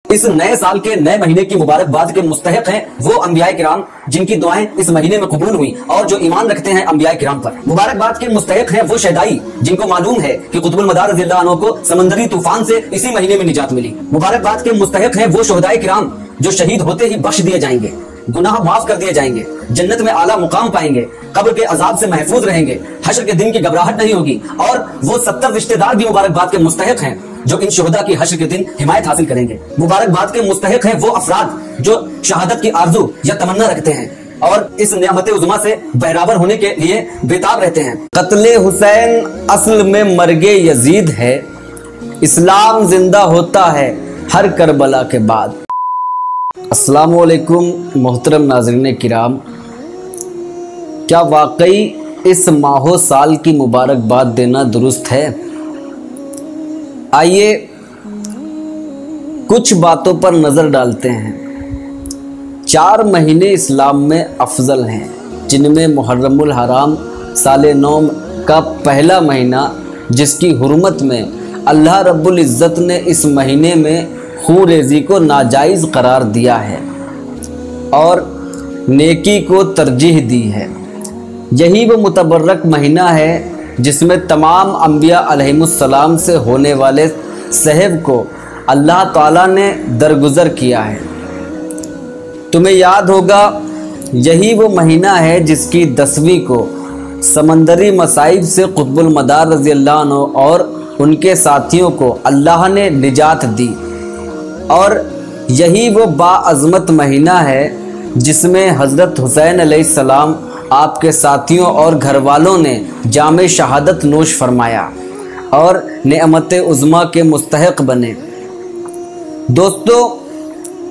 इस नए साल के नए महीने की मुबारकबाद के मुस्तहिक हैं वो अंबियाए किराम जिनकी दुआएं इस महीने में कबूल हुई और जो ईमान रखते हैं अंबियाए किराम पर। मुबारकबाद के मुस्तहिक हैं वो शहदाई जिनको मालूम है कि कुतुबुल मदार रज़ियल्लाहु अन्हु को समंदरी तूफान से इसी महीने में निजात मिली। मुबारकबाद के मुस्तहिक हैं वो शहदाए किराम जो शहीद होते ही बख्श दिए जाएंगे, गुनाह माफ कर दिए जाएंगे, जन्नत में आला मुकाम पाएंगे, कब्र के अजाब से महफूज रहेंगे, हश्र के दिन की घबराहट नहीं होगी। और वो 70 रिश्तेदार भी मुबारकबाद के मुस्तहिक हैं जो इन शुहदा की हश्र के दिन हिमायत हासिल करेंगे। मुबारकबाद के मुस्तहिक हैं वो अफराद जो शहादत की आरजू या तमन्ना रखते हैं और इस नियामत उज़्मा से बहरावर होने के लिए बेताब रहते हैं। कत्ले हुसैन असल में मर्गे यजीद है, इस्लाम जिंदा होता है हर करबला के बाद। अस्सलामु अलैकुम मोहतरम नाज़रीन किराम, क्या वाकई इस माहो साल की मुबारकबाद देना दुरुस्त है? आइए कुछ बातों पर नज़र डालते हैं। 4 महीने इस्लाम में अफजल हैं, जिनमें मुहर्रमुल हराम साल नौ का पहला महीना जिसकी हुर्मत में अल्लाह रब्बुल इज़्ज़त ने इस महीने में खून रेज़ी को नाजायज़ करार दिया है और नेकी को तरजीह दी है। यही वो मुतबर्रक महीना है जिसमें तमाम अंबिया अलैहिमुस्सलाम से होने वाले सहब को अल्लाह ताला ने दरगुज़र किया है। तुम्हें याद होगा यही वो महीना है जिसकी 10वीं को समंदरी मसाइब से कुतुबुल मदार रज़ियल्लाहु अन्हु और उनके साथियों को अल्लाह ने निजात दी। और यही वो बाअज़मत महीना है जिसमें हज़रत हुसैन अलैहिस्सलाम आपके साथियों और घर वालों ने जामे शहादत नोश फरमाया और नेअमत उज़्मा के मुस्तहिक बने। दोस्तों,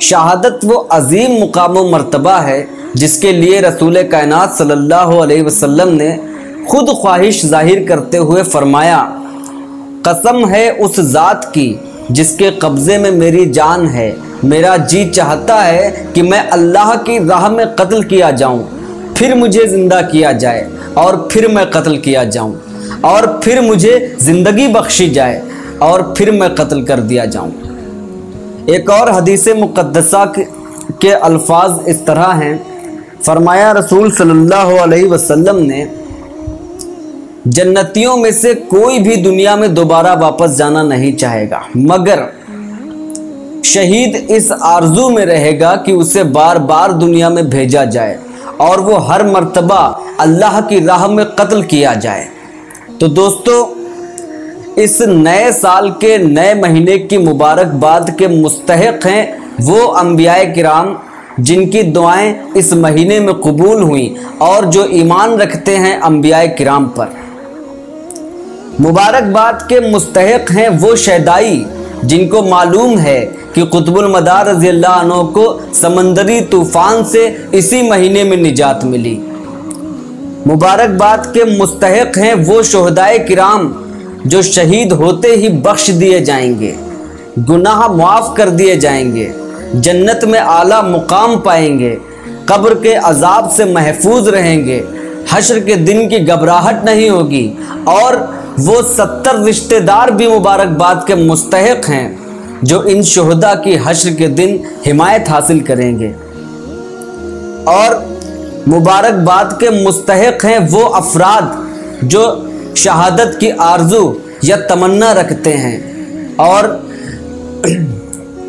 शहादत वो अजीम मुकाम व मर्तबा है जिसके लिए रसूल कायनात सल्लल्लाहु अलैहि वसल्लम ने खुद ख्वाहिश जाहिर करते हुए फरमाया, कसम है उस ज़ात की जिसके कब्ज़े में मेरी जान है, मेरा जी चाहता है कि मैं अल्लाह की राह में कत्ल किया जाऊं, फिर मुझे ज़िंदा किया जाए और फिर मैं कत्ल किया जाऊं और फिर मुझे ज़िंदगी बख्शी जाए और फिर मैं कत्ल कर दिया जाऊं। एक और हदीस मुक़द्दसा के अल्फाज इस तरह हैं, फरमाया रसूल सल्लल्लाहु अलैहि वसल्लम ने, जन्नतियों में से कोई भी दुनिया में दोबारा वापस जाना नहीं चाहेगा, मगर शहीद इस आरजू में रहेगा कि उसे बार बार दुनिया में भेजा जाए और वो हर मर्तबा अल्लाह की राह में कत्ल किया जाए। तो दोस्तों, इस नए साल के नए महीने की मुबारकबाद के मुस्तहिक हैं वो अंबियाए किराम जिनकी दुआएं इस महीने में कबूल हुई और जो ईमान रखते हैं अंबियाए किराम पर। मुबारकबाद के मुस्तहिक हैं वो शहदाई जिनको मालूम है कि कुतुबुल मदार रज़ियल्लाहु अन्हु को समंदरी तूफान से इसी महीने में निजात मिली। मुबारकबाद के मुस्तहिक हैं वो शुहदाए किराम जो शहीद होते ही बख्श दिए जाएंगे, गुनाह माफ़ कर दिए जाएंगे, जन्नत में आला मुकाम पाएंगे, कब्र के अजाब से महफूज रहेंगे, हश्र के दिन की घबराहट नहीं होगी। और वो 70 रिश्तेदार भी मुबारकबाद के मुस्तहिक हैं जो इन शुहदा की हश्र के दिन हिमायत हासिल करेंगे। और मुबारकबाद के मुस्तहिक हैं वो अफराद जो शहादत की आरजू या तमन्ना रखते हैं और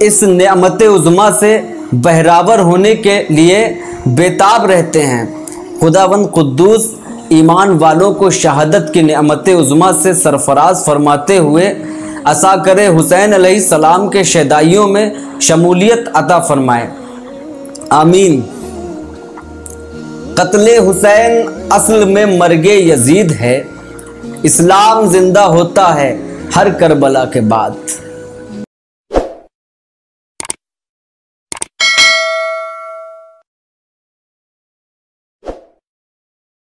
इस नेअमत उज़्मा से बहरावर होने के लिए बेताब रहते हैं। खुदावंद कुद्दूस ईमान वालों को शहादत की नेअमत उज़्मा से सरफराज फरमाते हुए असा करे हुसैन अलैहिस्सलाम के शहदाइयों में शमूलियत अता फरमाए, आमीन। कत्ले हुसैन असल में मर्गे यजीद है, इस्लाम जिंदा होता है हर करबला के बाद।